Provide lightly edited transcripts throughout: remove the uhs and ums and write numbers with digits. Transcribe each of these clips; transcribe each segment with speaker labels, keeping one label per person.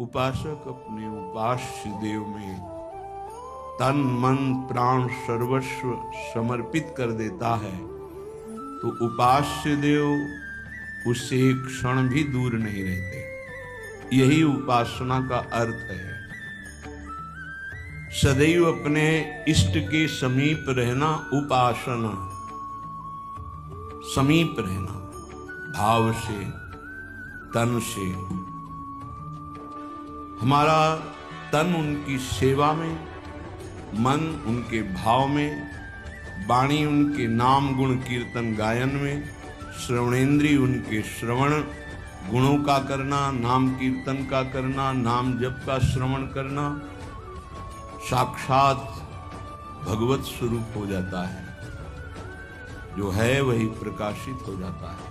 Speaker 1: उपासक अपने उपास्य देव में तन मन प्राण सर्वस्व समर्पित कर देता है तो उपास्य देव उससे एक क्षण भी दूर नहीं रहते। यही उपासना का अर्थ है। सदैव अपने इष्ट के समीप रहना उपासना, समीप रहना भाव से, तन से। हमारा तन उनकी सेवा में, मन उनके भाव में, वाणी उनके नाम गुण कीर्तन गायन में, श्रवणेन्द्रिय उनके श्रवण गुणों का करना, नाम कीर्तन का करना, नाम जप का श्रवण करना, साक्षात भगवत स्वरूप हो जाता है। जो है वही प्रकाशित हो जाता है।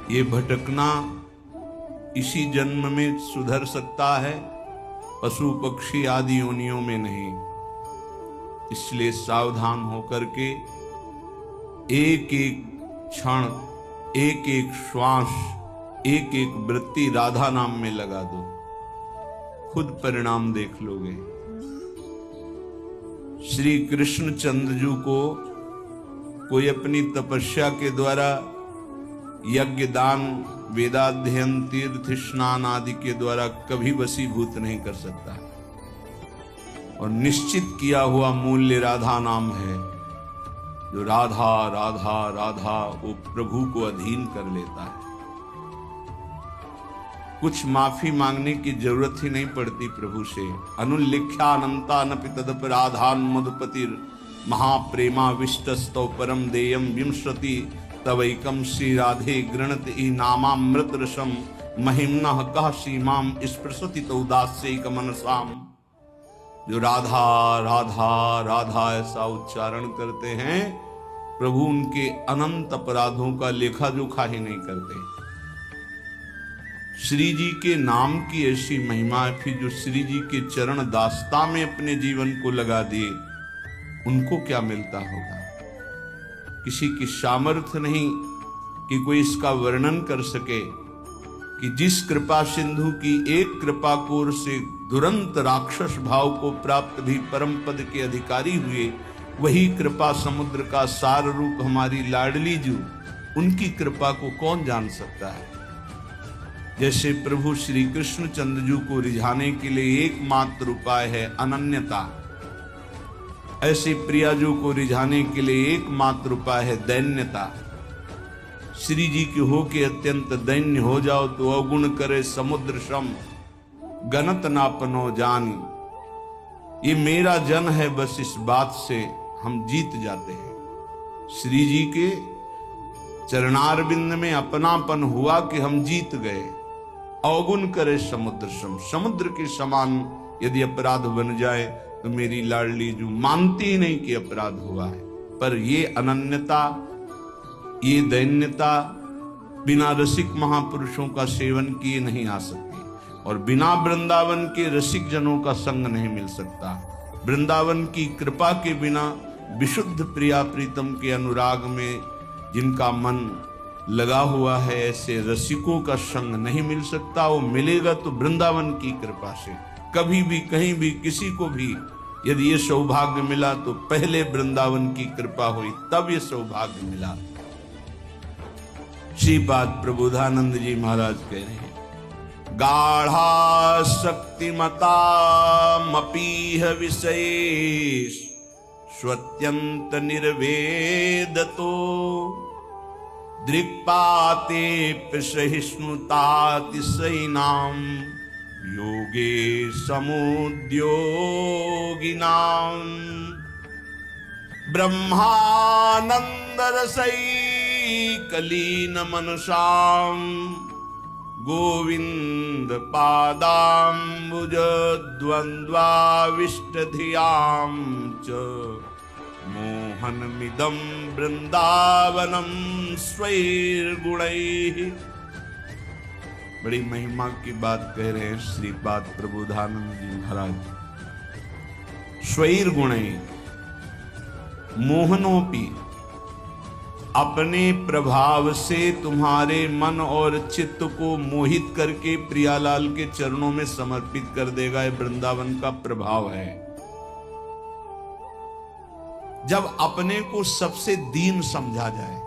Speaker 1: ये भटकना इसी जन्म में सुधर सकता है, पशु पक्षी आदि योनियों में नहीं। इसलिए सावधान होकर के एक एक क्षण, एक एक श्वास, एक एक वृत्ति राधा नाम में लगा दो, खुद परिणाम देख लोगे। श्री कृष्ण चंद्रजू को कोई अपनी तपस्या के द्वारा यज्ञ दान वेदाध्ययन तीर्थ स्नान आदि के द्वारा कभी वशीभूत नहीं कर सकता। और निश्चित किया हुआ मूल्य राधा नाम है। जो राधा राधा राधा वो प्रभु को अधीन कर लेता है। कुछ माफी मांगने की जरूरत ही नहीं पड़ती प्रभु से। अनुल्लिख्यानंता नपि तदपराधान मधुपतिर महाप्रेमा विष्टस्तौ परम देयम विंशति तवैकम श्री राधे गृणत ई नामामृत रसम महिम्ना कह सीमाम स्पृशति तो दास्यैक मनसाम। जो राधा राधा राधा ऐसा उच्चारण करते हैं, प्रभु उनके अनंत अपराधों का लेखा जोखा ही नहीं करते। श्री जी के नाम की ऐसी महिमा है, फिर जो श्री जी के चरण दास्ता में अपने जीवन को लगा दिए, उनको क्या मिलता होगा। किसी की सामर्थ्य नहीं कि कोई इसका वर्णन कर सके कि जिस कृपा सिंधु की एक कृपा कोर से दुरंत राक्षस भाव को प्राप्त भी परम पद के अधिकारी हुए, वही कृपा समुद्र का सार रूप हमारी लाडली जू, उनकी कृपा को कौन जान सकता है। जैसे प्रभु श्री कृष्ण चंद्रजू को रिझाने के लिए एकमात्र उपाय है अनन्यता, ऐसे प्रियाजू को रिझाने के लिए एकमात्र उपाय है दैन्यता। श्री जी के हो के अत्यंत दैन्य हो जाओ तो अवगुण करे समुद्र सम गनत नापनो जान। ये मेरा जन है, बस इस बात से हम जीत जाते हैं। श्री जी के चरणारविंद में अपनापन हुआ कि हम जीत गए। अवगुण करे समुद्र सम, समुद्र के समान यदि अपराध बन जाए तो मेरी लाडली जो मानती ही नहीं कि अपराध हुआ है। पर ये अनन्यता, ये दैन्यता बिना रसिक महापुरुषों का सेवन किए नहीं आ सकती, और बिना वृंदावन के रसिक जनों का संग नहीं मिल सकता। वृंदावन की कृपा के बिना विशुद्ध प्रिया प्रीतम के अनुराग में जिनका मन लगा हुआ है, ऐसे रसिकों का संग नहीं मिल सकता। वो मिलेगा तो वृंदावन की कृपा से। कभी भी कहीं भी किसी को भी यदि ये सौभाग्य मिला तो पहले वृंदावन की कृपा हुई, तब ये सौभाग्य मिला। श्रीपाद प्रबोधानंद जी महाराज कह रहे हैं, गाढ़ा शक्तिमता मपीह विशेष स्वत्यंत निर्वेदतो दृक्पाते सहिष्णुतातिशयिनाम योगे समुद्योगिनाम ब्रह्मानंद रसैकलीन मनसाम गोविंद पादाम्बुज द्वंद्वाविष्टधियां च मोहनमिदं वृंदावनं स्वैर्गुणैः। बड़ी महिमा की बात कह रहे हैं श्रीपाद प्रबोधानंद जी महाराज। स्वैर्गुणैः मोहनोपि अपने प्रभाव से तुम्हारे मन और चित्त को मोहित करके प्रियालाल के चरणों में समर्पित कर देगा। ये वृंदावन का प्रभाव है। जब अपने को सबसे दीन समझा जाए,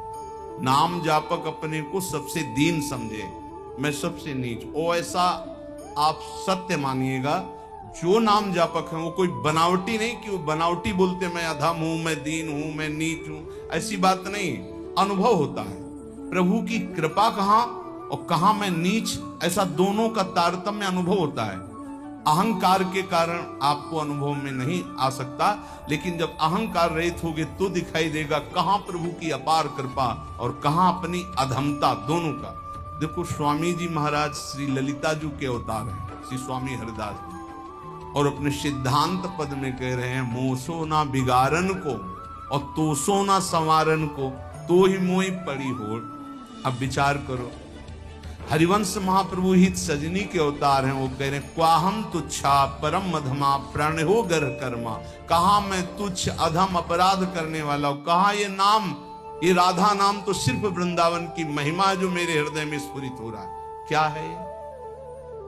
Speaker 1: नाम जापक अपने को सबसे दीन समझे, मैं सबसे नीच, ओ ऐसा आप सत्य मानिएगा। जो नाम जापक है वो कोई बनावटी नहीं कि वो बनावटी बोलते मैं अधम हूं, मैं दीन हूं, मैं नीच हूं, ऐसी बात नहीं। अनुभव होता है प्रभु की कृपा कहां और कहां मैं नीच, ऐसा दोनों का तारतम्य अनुभव होता है। अहंकार के कारण आपको अनुभव में नहीं आ सकता, लेकिन जब अहंकार रहित होगे तो दिखाई देगा कहां प्रभु की अपार कृपा और कहां अपनी अधमता, दोनों का। देखो स्वामी जी महाराज श्री ललिता जी के अवतार हैं, श्री स्वामी हरिदास जी, और अपने सिद्धांत पद में कह रहे हैं मोसो ना बिगारन को और तोसो ना संवारन को, तो ही मोई पड़ी हो। अब विचार करो, हरिवंश महाप्रभु हित सजनी के अवतार हैं, वो कह रहे हैं क्वाहम तुच्छा परम मधमा प्राण हो गर कर्मा। कहा मैं तुच्छ अधम अपराध करने वाला हूं, कहा ये नाम, ये राधा नाम तो सिर्फ वृंदावन की महिमा जो मेरे हृदय में स्फुरित हो रहा है। क्या है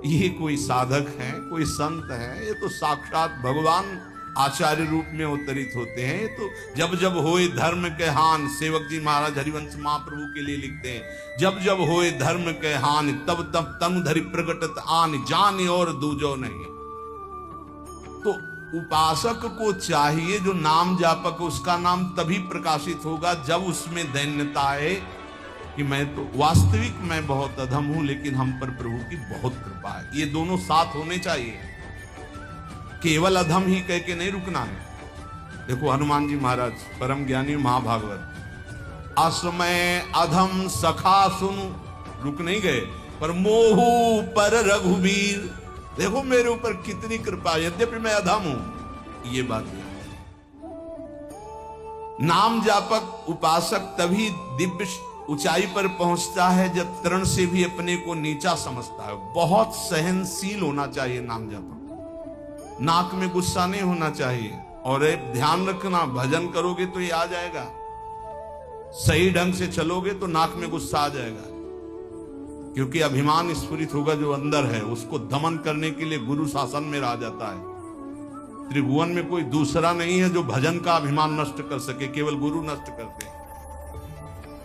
Speaker 1: ये कोई साधक है, कोई संत है? ये तो साक्षात भगवान आचार्य रूप में अवतरित होते हैं। तो जब जब होए धर्म के हान, सेवक जी महाराज हरिवंश महाप्रभु के लिए लिखते हैं, जब जब होए धर्म के हान तब तब तनु धरि प्रगटत आन, जाने और दूजो नहीं। तो उपासक को चाहिए, जो नाम जापक उसका नाम तभी प्रकाशित होगा जब उसमें दैन्यता आए कि मैं तो वास्तविक मैं बहुत अधम हूं, लेकिन हम पर प्रभु की बहुत कृपा है। ये दोनों साथ होने चाहिए, केवल अधम ही कह के नहीं रुकना है। देखो हनुमान जी महाराज परम ज्ञानी महाभागवत, असमय अधम सखा सुनु, रुक नहीं गए, पर मोहू पर रघुवीर, देखो मेरे ऊपर कितनी कृपा, यद्यपि मैं अधम हूं। ये बात है। नाम जापक उपासक तभी दिव्य ऊंचाई पर पहुंचता है जब तरण से भी अपने को नीचा समझता है। बहुत सहनशील होना चाहिए नाम जापक, नाक में गुस्सा नहीं होना चाहिए। और ध्यान रखना, भजन करोगे तो ये आ जाएगा, सही ढंग से चलोगे तो नाक में गुस्सा आ जाएगा, क्योंकि अभिमान स्फुरित होगा जो अंदर है, उसको दमन करने के लिए गुरु शासन में रह जाता है। त्रिभुवन में कोई दूसरा नहीं है जो भजन का अभिमान नष्ट कर सके, केवल गुरु नष्ट करते हैं।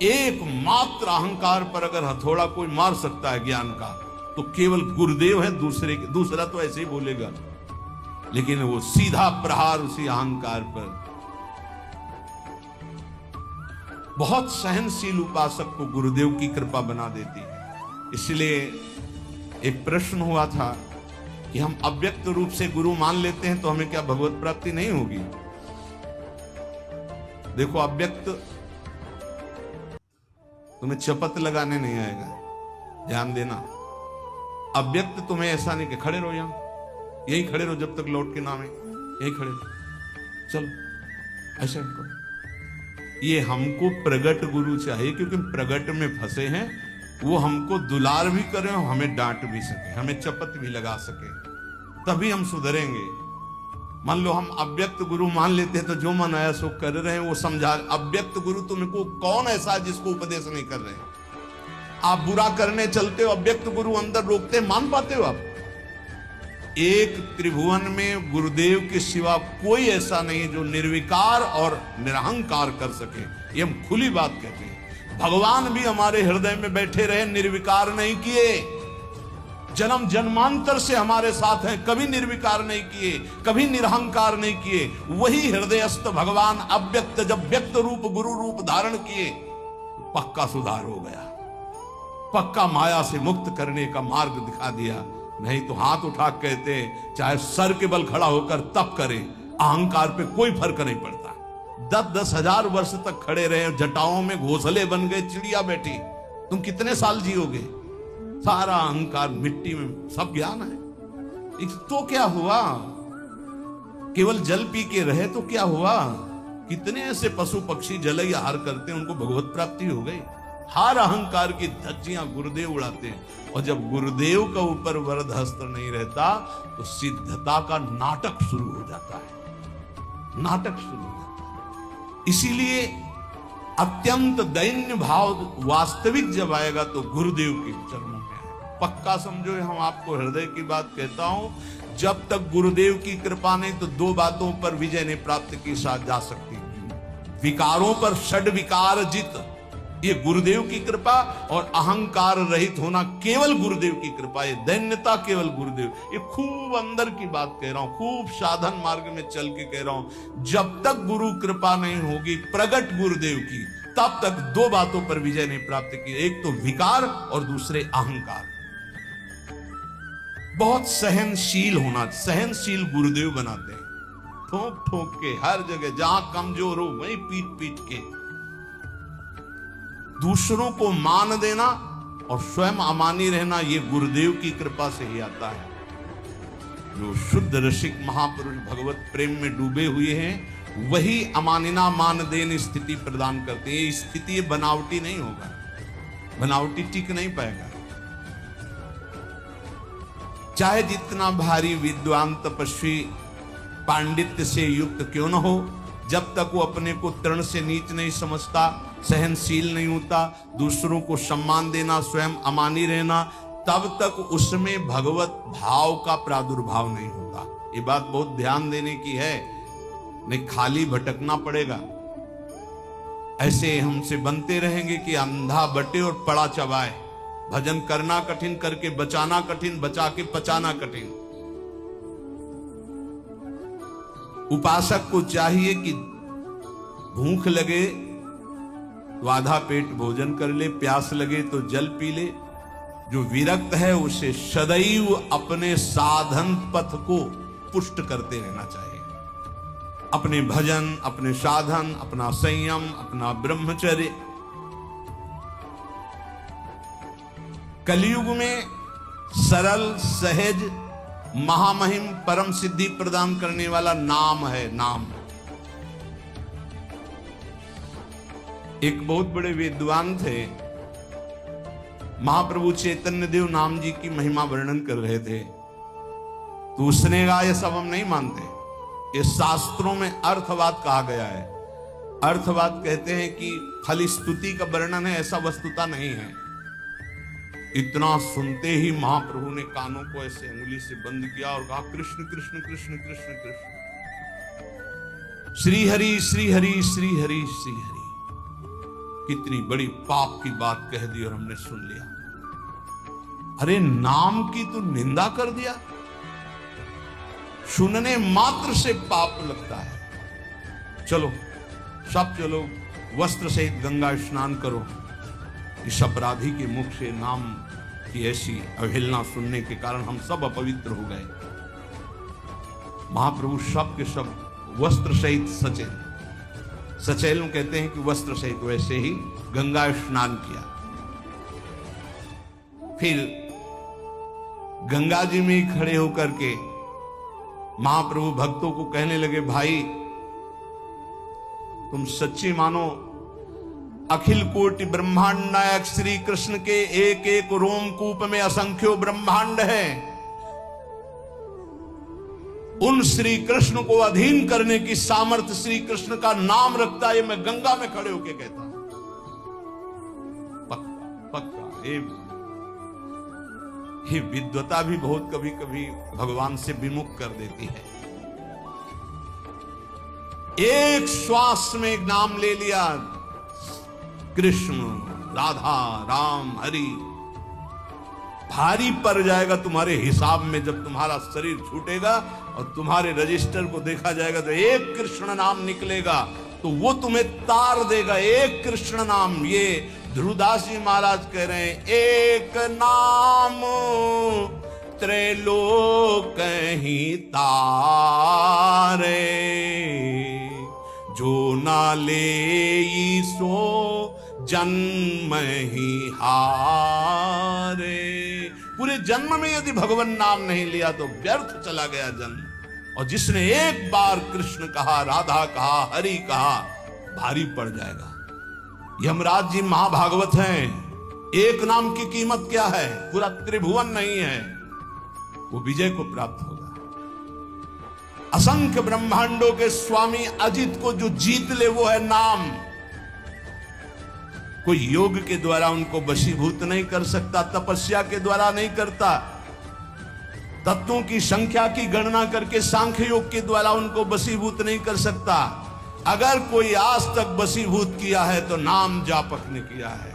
Speaker 1: एकमात्र अहंकार पर अगर हथौड़ा कोई मार सकता है ज्ञान का, तो केवल गुरुदेव है, दूसरा तो ऐसे ही बोलेगा, लेकिन वो सीधा प्रहार उसी अहंकार पर। बहुत सहनशील उपासक को गुरुदेव की कृपा बना देती है। इसलिए एक प्रश्न हुआ था कि हम अव्यक्त रूप से गुरु मान लेते हैं तो हमें क्या भगवत प्राप्ति नहीं होगी? देखो अव्यक्त तुम्हें चपत लगाने नहीं आएगा, ध्यान देना। अव्यक्त तुम्हें ऐसा नहीं कि खड़े रहो, यहां यही खड़े रहो जब तक लौट के नाम है, यही खड़े रहो, चलो ऐसा करो। ये हमको प्रगट गुरु चाहिए, क्योंकि प्रगट में फंसे हैं। वो हमको दुलार भी करें और हमें डांट भी सके, हमें चपत भी लगा सके, तभी हम सुधरेंगे। मान लो हम अव्यक्त गुरु मान लेते हैं तो जो मन आया सो कर रहे हैं, वो समझा। अव्यक्त गुरु तुमको कौन ऐसा है जिसको उपदेश नहीं कर रहे हैं? आप बुरा करने चलते हो, अव्यक्त गुरु अंदर रोकते, मान पाते हो आप? एक त्रिभुवन में गुरुदेव के सिवा कोई ऐसा नहीं जो निर्विकार और निरहंकार कर सके। ये हम खुली बात कहते हैं। भगवान भी हमारे हृदय में बैठे रहे, निर्विकार नहीं किए। जन्म जन्मांतर से हमारे साथ हैं, कभी निर्विकार नहीं किए, कभी निरहंकार नहीं किए। वही हृदयस्थ भगवान अव्यक्त जब व्यक्त रूप गुरु रूप धारण किए, पक्का सुधार हो गया, पक्का माया से मुक्त करने का मार्ग दिखा दिया। नहीं तो हाथ उठा कहते चाहे सर के बल खड़ा होकर तप करें, अहंकार पे कोई फर्क नहीं पड़ता। 10-10 हजार वर्ष तक खड़े रहे, जटाओं में घोंसले बन गए, चिड़िया बैठी, तुम कितने साल जियोगे? सारा अहंकार मिट्टी में, सब ज्ञान है तो क्या हुआ? केवल जल पी के रहे तो क्या हुआ? कितने ऐसे पशु पक्षी जल आहार करते हैं, उनको भगवत प्राप्ति हो गई। हर अहंकार की धज्जियां गुरुदेव उड़ाते हैं, और जब गुरुदेव का ऊपर वरद हस्त नहीं रहता तो सिद्धता का नाटक शुरू हो जाता है, नाटक शुरू हो जाता है। इसीलिए अत्यंत दैन्य भाव वास्तविक जब आएगा तो गुरुदेव के चरणों में आएगा। पक्का समझो, हम आपको हृदय की बात कहता हूं, जब तक गुरुदेव की कृपा नहीं तो दो बातों पर विजय नहीं प्राप्त की जा सकती। विकारों पर षड विकार जित, ये गुरुदेव की कृपा, और अहंकार रहित होना केवल गुरुदेव की कृपा, ये दैन्यता केवल गुरुदेव। ये खूब अंदर की बात कह रहा हूं, खूब साधन मार्ग में चल के कह रहा हूं। जब तक गुरु कृपा नहीं होगी प्रगट गुरुदेव की, तब तक दो बातों पर विजय नहीं प्राप्त की, एक तो विकार और दूसरे अहंकार। बहुत सहनशील होना, सहनशील गुरुदेव बनाते हैं, ठोक ठोक के हर जगह, जहां कमजोर हो वहीं पीट पीट के। दूसरों को मान देना और स्वयं अमानी रहना, ये गुरुदेव की कृपा से ही आता है। जो शुद्ध रसिक महापुरुष भगवत प्रेम में डूबे हुए हैं, वही अमानिना मान देन स्थिति प्रदान करते हैं। ये स्थिति बनावटी नहीं होगा, बनावटी टिक नहीं पाएगा। चाहे जितना भारी विद्वान तपस्वी पांडित्य से युक्त क्यों न हो, जब तक वो अपने को तृण से नीच नहीं समझता, सहनशील नहीं होता, दूसरों को सम्मान देना, स्वयं अमानी रहना, तब तक उसमें भगवत भाव का प्रादुर्भाव नहीं होता। ये बात बहुत ध्यान देने की है, नहीं खाली भटकना पड़ेगा। ऐसे हमसे बनते रहेंगे कि अंधा बटे और पड़ा चबाए। भजन करना कठिन, करके बचाना कठिन, बचा के पचाना कठिन। उपासक को चाहिए कि भूख लगे तो आधा पेट भोजन कर ले, प्यास लगे तो जल पी ले। जो विरक्त है उसे सदैव अपने साधन पथ को पुष्ट करते रहना चाहिए। अपने भजन, अपने साधन, अपना संयम, अपना ब्रह्मचर्य। कलयुग में सरल, सहज, महामहिम, परम सिद्धि प्रदान करने वाला नाम है, नाम। एक बहुत बड़े विद्वान थे, महाप्रभु चैतन्य देव नाम जी की महिमा वर्णन कर रहे थे, तो उसने कहा ये सब हम नहीं मानते, ये शास्त्रों में अर्थवाद कहा गया है। अर्थवाद कहते हैं कि फल स्तुति का वर्णन है, ऐसा वस्तुता नहीं है। इतना सुनते ही महाप्रभु ने कानों को ऐसे अंगुली से बंद किया और कहा कृष्ण कृष्ण कृष्ण कृष्ण कृष्ण, श्री हरि श्री हरि श्री हरि श्री हरि। कितनी बड़ी पाप की बात कह दी और हमने सुन लिया। अरे नाम की तो निंदा कर दिया, सुनने मात्र से पाप लगता है। चलो सब चलो, वस्त्र सहित गंगा स्नान करो। इस अपराधी के मुख से नाम की ऐसी अवहेलना सुनने के कारण हम सब अपवित्र हो गए। महाप्रभु सब के सब वस्त्र सहित सचेल, सचेल कहते हैं कि वस्त्र सहित, वैसे ही गंगा स्नान किया। फिर गंगा जी में ही खड़े होकर के महाप्रभु भक्तों को कहने लगे, भाई तुम सच्ची मानो अखिल कोटि ब्रह्मांड नायक श्री कृष्ण के एक एक रोमकूप में असंख्यों ब्रह्मांड है। उन श्री कृष्ण को अधीन करने की सामर्थ्य श्री कृष्ण का नाम रखता है। मैं गंगा में खड़े होके कहता हूं, पक्का पक्का। ये विद्वता भी बहुत कभी कभी भगवान से विमुख कर देती है। एक श्वास में एक नाम ले लिया, कृष्ण, राधा, राम, हरि। भारी पड़ जाएगा तुम्हारे हिसाब में जब तुम्हारा शरीर छूटेगा और तुम्हारे रजिस्टर को देखा जाएगा तो एक कृष्ण नाम निकलेगा, तो वो तुम्हें तार देगा। एक कृष्ण नाम, ये ध्रुवदास जी महाराज कह रहे हैं, एक नाम त्रैलोक ही तारे, जो ना ले सो जन्म ही हारे। पूरे जन्म में यदि भगवान नाम नहीं लिया तो व्यर्थ चला गया जन्म। और जिसने एक बार कृष्ण कहा, राधा कहा, हरि कहा, भारी पड़ जाएगा। यमराज जी महाभागवत हैं, एक नाम की कीमत क्या है? पूरा त्रिभुवन नहीं है, वो विजय को प्राप्त होगा। असंख्य ब्रह्मांडों के स्वामी अजित को जो जीत ले वो है नाम। कोई योग के द्वारा उनको वशीभूत नहीं कर सकता, तपस्या के द्वारा नहीं करता, तत्वों की संख्या की गणना करके सांख्य योग के द्वारा उनको वशीभूत नहीं कर सकता। अगर कोई आज तक वशीभूत किया है तो नाम जापक ने किया है।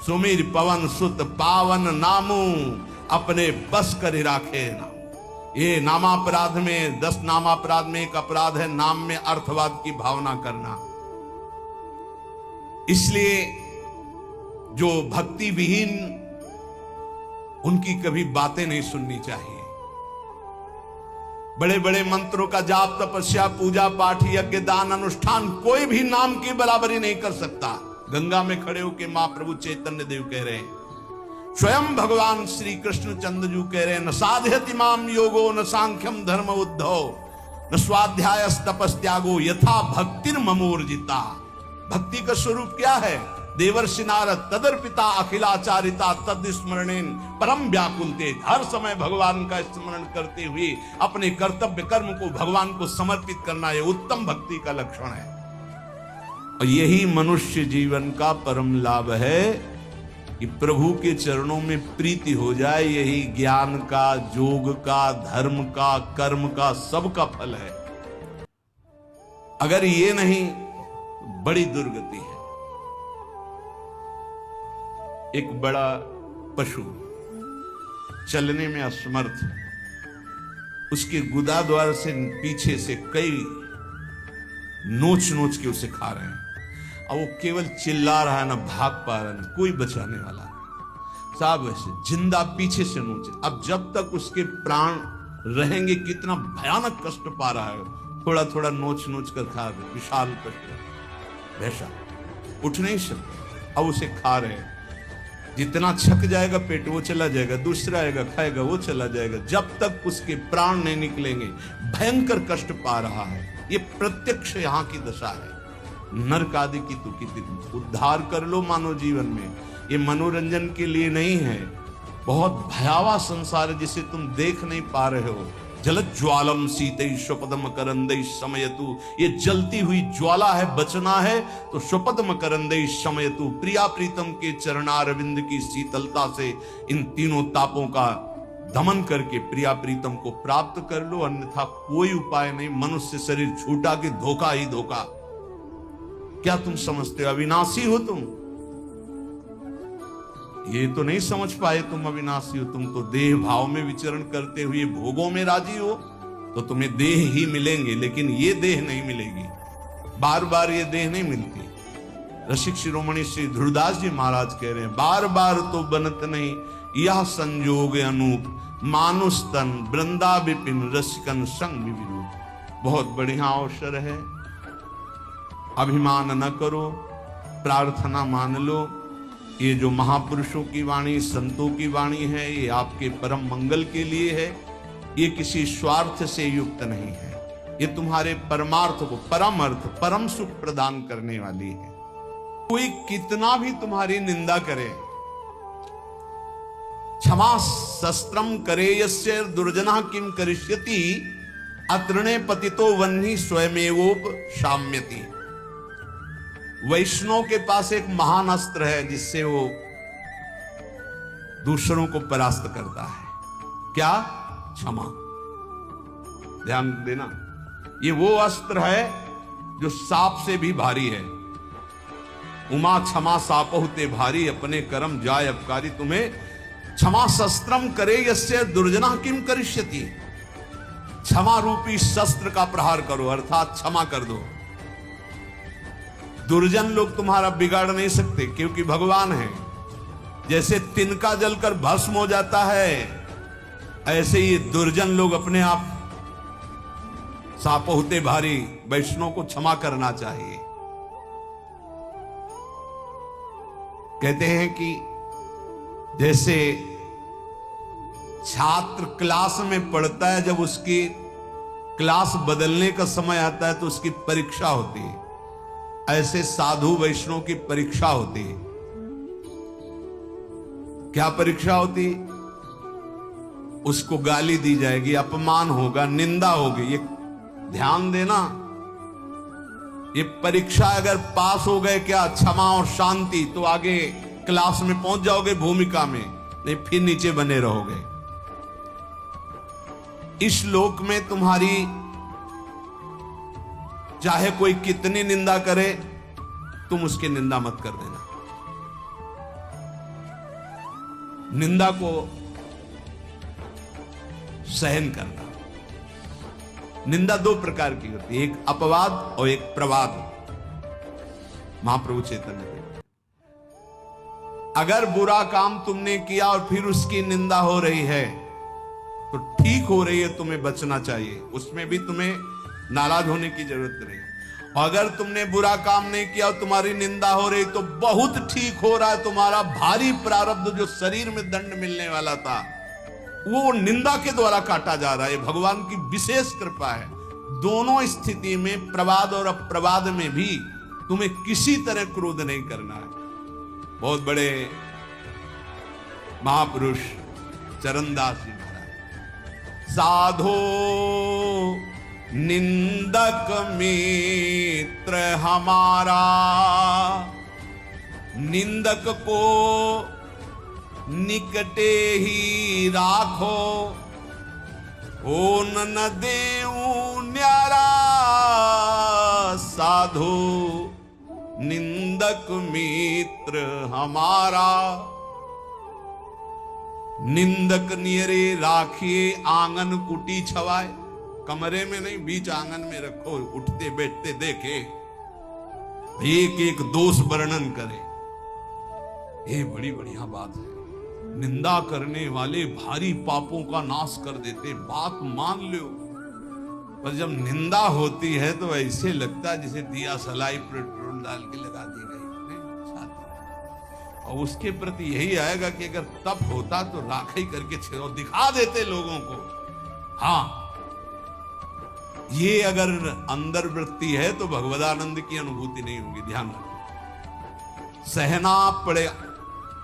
Speaker 1: सुमीर पवन सुत पावन नामू, अपने बस कर राखे नाम। ये नामापराध में 10 नामापराध में एक अपराध है नाम में अर्थवाद की भावना करना। इसलिए जो भक्ति विहीन, उनकी कभी बातें नहीं सुननी चाहिए। बड़े बड़े मंत्रों का जाप, तपस्या, पूजा पाठ, यज्ञ, दान, अनुष्ठान कोई भी नाम की बराबरी नहीं कर सकता। गंगा में खड़े होकर महाप्रभु चैतन्य देव कह रहे हैं, स्वयं भगवान श्री कृष्ण चंद्रजू कह रहे हैं, न साध्यति माम योगो न सांख्यम धर्म उद्धव न स्वाध्याय तपस्त्यागो यथा भक्तिर ममोर्जिता। भक्ति का स्वरूप क्या है? देवर्षि नारद तदर्पिता अखिलाचारिता तद स्मरणेन परम व्याकुलते। हर समय भगवान का स्मरण करते हुए अपने कर्तव्य कर्म को भगवान को समर्पित करना, यह उत्तम भक्ति का लक्षण है। और यही मनुष्य जीवन का परम लाभ है कि प्रभु के चरणों में प्रीति हो जाए। यही ज्ञान का, योग का, धर्म का, कर्म का, सबका फल है। अगर ये नहीं, बड़ी दुर्गति है। एक बड़ा पशु चलने में असमर्थ, उसके गुदा द्वार से पीछे से कई नोच नोच के उसे खा रहे हैं और वो केवल चिल्ला रहा है, ना भाग पा रहा है, कोई बचाने वाला नहीं। साहब वैसे जिंदा पीछे से नोचे। अब जब तक उसके प्राण रहेंगे कितना भयानक कष्ट पा रहा है। थोड़ा थोड़ा नोच नोच कर खा रहे। विशाल पशु भैंसा उठ नहीं सकता, अब उसे खा रहे हैं। जितना छक जाएगा पेट वो चला जाएगा, दूसरा आएगा खाएगा वो चला जाएगा, जब तक उसके प्राण नहीं निकलेंगे। भयंकर कष्ट पा रहा है। ये प्रत्यक्ष यहाँ की दशा है। नरक आदि की तो कितनी उद्धार कर लो मानव जीवन में। ये मनोरंजन के लिए नहीं है, बहुत भयावह संसार है जिसे तुम देख नहीं पा रहे हो। जलज्ज्वालम शीतै स्वपदम करंदै शमयतु, ये जलती हुई ज्वाला है, बचना है तो स्वपदम करंदै शमयतु, प्रिया प्रीतम के चरणारविंद की शीतलता से इन तीनों तापों का दमन करके प्रिया प्रीतम को प्राप्त कर लो, अन्यथा कोई उपाय नहीं। मनुष्य शरीर झूठा के धोखा ही धोखा। क्या तुम समझते हो अविनाशी हो तुम? ये तो नहीं समझ पाए तुम अविनाशी हो। तुम तो देह भाव में विचरण करते हुए भोगों में राजी हो, तो तुम्हें देह ही मिलेंगे, लेकिन ये देह नहीं मिलेगी। बार बार ये देह नहीं मिलती। रसिक शिरोमणि श्री ध्रुवदास जी महाराज कह रहे हैं, बार बार तो बनत नहीं यह संजोग अनूप, मानुष तन वृंदा विपिन रसिकन संग विरूप। बहुत बढ़िया अवसर है, अभिमान न करो, प्रार्थना मान लो। ये जो महापुरुषों की वाणी, संतों की वाणी है, ये आपके परम मंगल के लिए है। ये किसी स्वार्थ से युक्त नहीं है। ये तुम्हारे परमार्थ को, परम अर्थ, परम सुख प्रदान करने वाली है। कोई कितना भी तुम्हारी निंदा करे, क्षमा शस्त्रम करे यस्य दुर्जना किम करिष्यति, अतृणे पतितो वह्नि स्वयमेवोप शाम्यति। वैष्णव के पास एक महान अस्त्र है जिससे वो दूसरों को परास्त करता है। क्या? क्षमा। ध्यान देना, ये वो अस्त्र है जो सांप से भी भारी है। उमा क्षमा सापहुते भारी, अपने कर्म जाय अपकारी। तुम्हें क्षमा शस्त्रम करे यस्य दुर्जना किम करिष्यति, क्षमा रूपी शस्त्र का प्रहार करो, अर्थात क्षमा कर दो। दुर्जन लोग तुम्हारा बिगाड़ नहीं सकते क्योंकि भगवान है। जैसे तिनका जलकर भस्म हो जाता है, ऐसे ही दुर्जन लोग अपने आप सापहुते भारी। वैष्णव को क्षमा करना चाहिए। कहते हैं कि जैसे छात्र क्लास में पढ़ता है, जब उसकी क्लास बदलने का समय आता है तो उसकी परीक्षा होती है, ऐसे साधु वैष्णव की परीक्षा होती है। क्या परीक्षा होती? उसको गाली दी जाएगी, अपमान होगा, निंदा होगी। ये ध्यान देना, ये परीक्षा अगर पास हो गए क्या क्षमा और शांति, तो आगे क्लास में पहुंच जाओगे भूमिका में, नहीं फिर नीचे बने रहोगे। इस लोक में तुम्हारी चाहे कोई कितनी निंदा करे, तुम उसकी निंदा मत कर देना। निंदा को सहन करना। निंदा दो प्रकार की होती है, एक अपवाद और एक प्रवाद। महाप्रभु चैतन्य देव, अगर बुरा काम तुमने किया और फिर उसकी निंदा हो रही है तो ठीक हो रही है, तुम्हें बचना चाहिए, उसमें भी तुम्हें नाराज होने की जरूरत नहीं। और अगर तुमने बुरा काम नहीं किया और तुम्हारी निंदा हो रही तो बहुत ठीक हो रहा है, तुम्हारा भारी प्रारब्ध जो शरीर में दंड मिलने वाला था वो निंदा के द्वारा काटा जा रहा है। भगवान की विशेष कृपा है। दोनों स्थिति में, प्रवाद और अप्रवाद में भी तुम्हें किसी तरह क्रोध नहीं करना है। बहुत बड़े महापुरुष चरणदास जी महाराज, साधो निंदक मित्र हमारा, निंदक को निकटे ही राखो, ओ न देऊ न्यारा, साधो निंदक मित्र हमारा। निंदक नियरे राखिए आंगन कुटी छवाए, कमरे में नहीं बीच आंगन में रखो, उठते बैठते देखे, एक एक दोष वर्णन करे। ये बड़ी बढ़िया बात है। निंदा करने वाले भारी पापों का नाश कर देते, बात मान लो। पर जब निंदा होती है तो ऐसे लगता है जैसे दिया सलाई पेट्रोल डाल के लगा दी गई। और उसके प्रति यही आएगा कि अगर तप होता तो राखी करके छिड़ो, दिखा देते लोगों को। हाँ, ये अगर अंदर वृत्ति है तो भगवदानंद की अनुभूति नहीं होगी। ध्यान रखो, सहना पड़े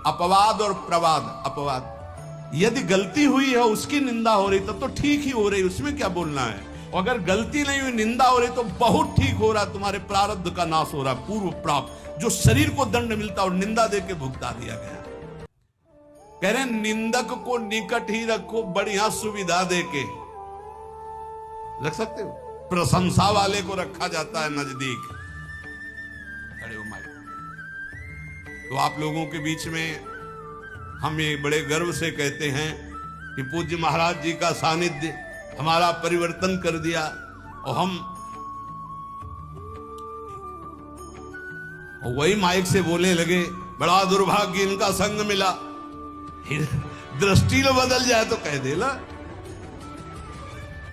Speaker 1: अपवाद और प्रवाद। अपवाद, यदि गलती हुई है उसकी निंदा हो रही तब तो ठीक ही हो रही, उसमें क्या बोलना है। और अगर गलती नहीं हुई, निंदा हो रही तो बहुत ठीक हो रहा, तुम्हारे प्रारब्ध का नाश हो रहा, पूर्व प्राप्त जो शरीर को दंड मिलता और निंदा देके भुगता दिया गया। कह रहे निंदक को निकट ही रखो, बढ़िया सुविधा देके रख सकते हो। प्रशंसा वाले को रखा जाता है नजदीक। खड़े हो माइक। तो आप लोगों के बीच में हम ये बड़े गर्व से कहते हैं कि पूज्य महाराज जी का सानिध्य हमारा परिवर्तन कर दिया। और हम वही माइक से बोलने लगे, बड़ा दुर्भाग्य इनका संग मिला। दृष्टि बदल जाए तो कह देला,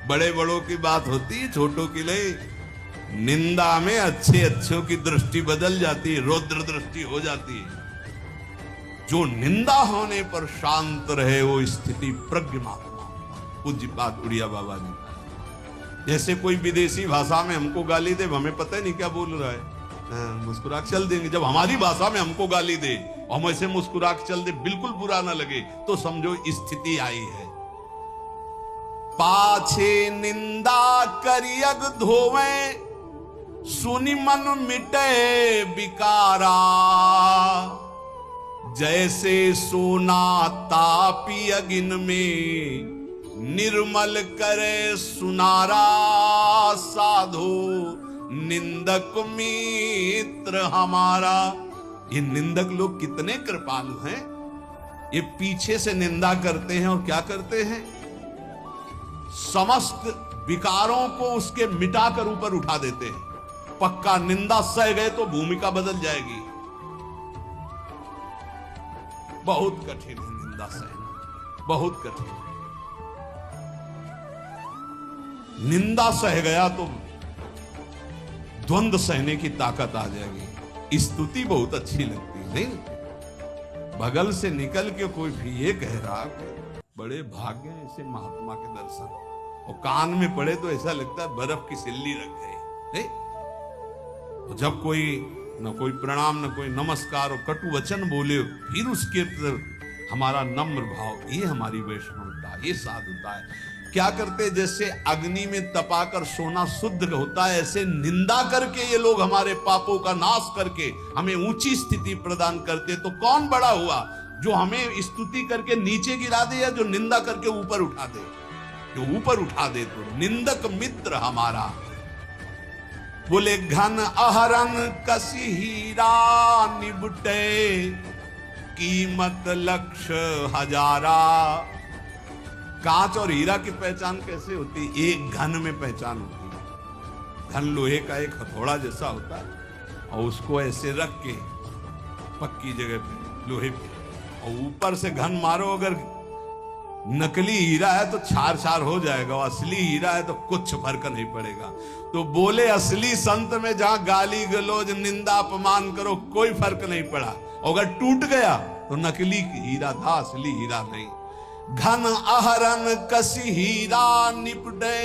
Speaker 1: बड़े बड़ों की बात होती है, छोटों की नहीं। निंदा में अच्छे अच्छों की दृष्टि बदल जाती है, रौद्र दृष्टि हो जाती है। जो निंदा होने पर शांत रहे वो स्थिति प्रज्ञ महात्मा। पूज्य बात उड़िया बाबा जी, जैसे कोई विदेशी भाषा में हमको गाली दे, हमें पता ही नहीं क्या बोल रहा है, मुस्कुरा के चल देंगे। जब हमारी भाषा में हमको गाली दे और हम ऐसे मुस्कुरा के चल दे, बिल्कुल बुरा ना लगे, तो समझो स्थिति आई है। पाछे निंदा करियग धोवे, सुनि मन मिटे विकारा, जैसे सोना तापी अगिन में, निर्मल करे सुनारा, साधु निंदक मित्र हमारा। ये निंदक लोग कितने कृपालु हैं। ये पीछे से निंदा करते हैं और क्या करते हैं, समस्त विकारों को उसके मिटाकर ऊपर उठा देते हैं। पक्का निंदा सह गए तो भूमिका बदल जाएगी। बहुत कठिन है निंदा सहना, बहुत कठिन है। निंदा सह गया तो द्वंद्व सहने की ताकत आ जाएगी। स्तुति बहुत अच्छी लगती है, नहीं? बगल से निकल के कोई भी ये कह रहा कि बड़े भाग्य हैं ऐसे महात्मा के दर्शन, और कान में पड़े तो ऐसा लगता है बर्फ की सिल्ली रख गई, नहीं? तो जब कोई न कोई प्रणाम न कोई नमस्कार और कटु वचन बोले, फिर उसके हमारा नम्र भाव, ये हमारी वैष्णवता, ये साधुता है। क्या करते, जैसे अग्नि में तपाकर सोना शुद्ध होता है, ऐसे निंदा करके ये लोग हमारे पापों का नाश करके हमें ऊंची स्थिति प्रदान करते। तो कौन बड़ा हुआ, जो हमें स्तुति करके नीचे गिरा दे या जो निंदा करके ऊपर उठा दे? जो ऊपर उठा दे। तो निंदक मित्र हमारा। बोले घन अहरन कसी हीरा निबटे, कीमत लक्ष हजारा। कांच और हीरा की पहचान कैसे होती है? एक घन में पहचान होती है। घन लोहे का एक हथौड़ा जैसा होता है और उसको ऐसे रख के पक्की जगह पे, लोहे पे, और ऊपर से घन मारो। अगर नकली हीरा है तो छार छार हो जाएगा, और असली हीरा है तो कुछ फर्क नहीं पड़ेगा। तो बोले असली संत में जहां गाली गलौज निंदा अपमान करो कोई फर्क नहीं पड़ा, अगर टूट गया तो नकली हीरा था, असली हीरा नहीं। घन अहरन कसी हीरा निपटे,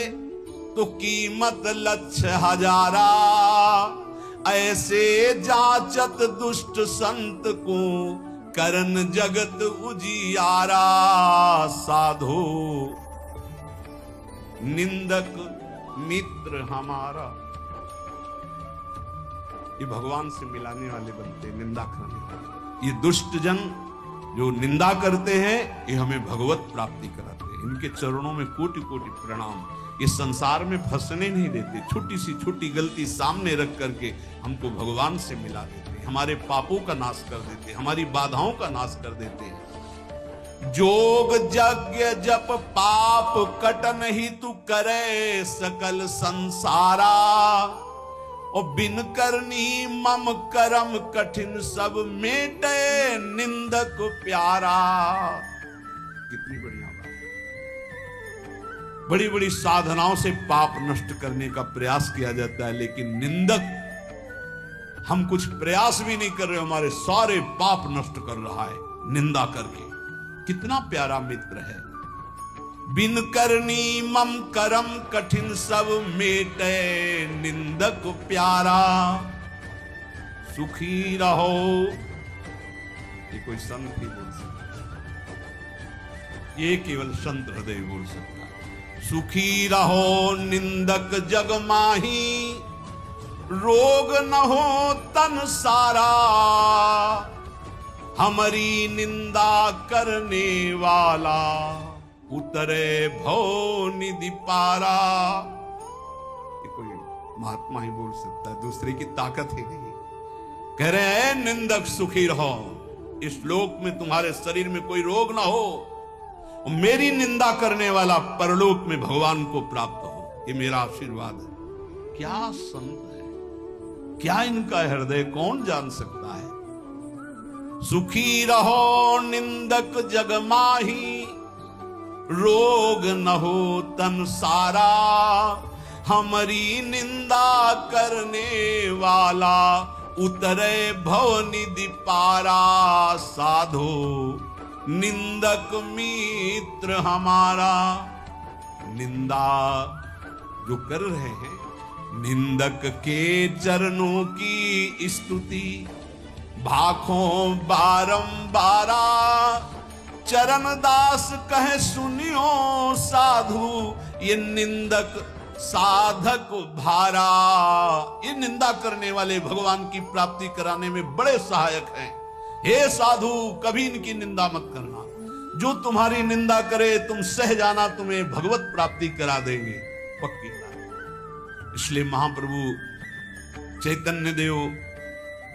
Speaker 1: तो कीमत लक्ष हजारा। ऐसे जांचत दुष्ट संत को, करन जगत उजियारा। साधो निंदक मित्र हमारा। ये भगवान से मिलाने वाले बनते हैं, निंदा करने वाले। ये दुष्ट जन जो निंदा करते हैं, ये हमें भगवत प्राप्ति कराते हैं। इनके चरणों में कोटि कोटि प्रणाम। इस संसार में फंसने नहीं देते, छोटी सी छोटी गलती सामने रख करके हमको भगवान से मिला देते हैं, हमारे पापों का नाश कर देते हैं, हमारी बाधाओं का नाश कर देते हैं। जोग यज्ञ जप पाप कटन ही तू करे, सकल संसारा। और बिन करनी मम करम कठिन, सब मेटे निंदक प्यारा। कितनी बढ़िया बात। बड़ी बड़ी साधनाओं से पाप नष्ट करने का प्रयास किया जाता है, लेकिन निंदक, हम कुछ प्रयास भी नहीं कर रहे, हमारे सारे पाप नष्ट कर रहा है निंदा करके। कितना प्यारा मित्र है। बिन करनी मम करम कठिन, सब मेटे निंदक प्यारा। सुखी रहो, ये कोई संत ही बोल सकता, ये केवल संत हृदय बोल सकता है। सुखी रहो निंदक जग माही, रोग न हो तन सारा। हमारी निंदा करने वाला, उतरे भव निधि पारा। ये कोई महात्मा ही बोल सकता है, दूसरे की ताकत ही नहीं। कह रहे हैं निंदक सुखी रहो, इस लोक में तुम्हारे शरीर में कोई रोग ना हो, और मेरी निंदा करने वाला परलोक में भगवान को प्राप्त हो। ये मेरा आशीर्वाद है। क्या संत है, क्या इनका हृदय कौन जान सकता है। सुखी रहो निंदक जग माही, रोग न हो तन सारा। हमारी निंदा करने वाला, उतरे भव निधि पारा। साधो निंदक मित्र हमारा। निंदा जो कर रहे हैं, निंदक के चरणों की स्तुति भाखों बारंबारा। चरण दास कहे सुनियो साधु, ये निंदक साधक भारा। ये निंदा करने वाले भगवान की प्राप्ति कराने में बड़े सहायक हैं। हे साधु, कभी इनकी निंदा मत करना। जो तुम्हारी निंदा करे तुम सह जाना, तुम्हें भगवत प्राप्ति करा देंगे, पक्की बात। इसलिए महाप्रभु चैतन्य देव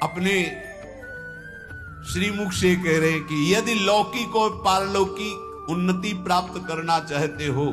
Speaker 1: अपने श्रीमुख से कह रहे हैं कि यदि लौकिक और पारलौकिक उन्नति प्राप्त करना चाहते हो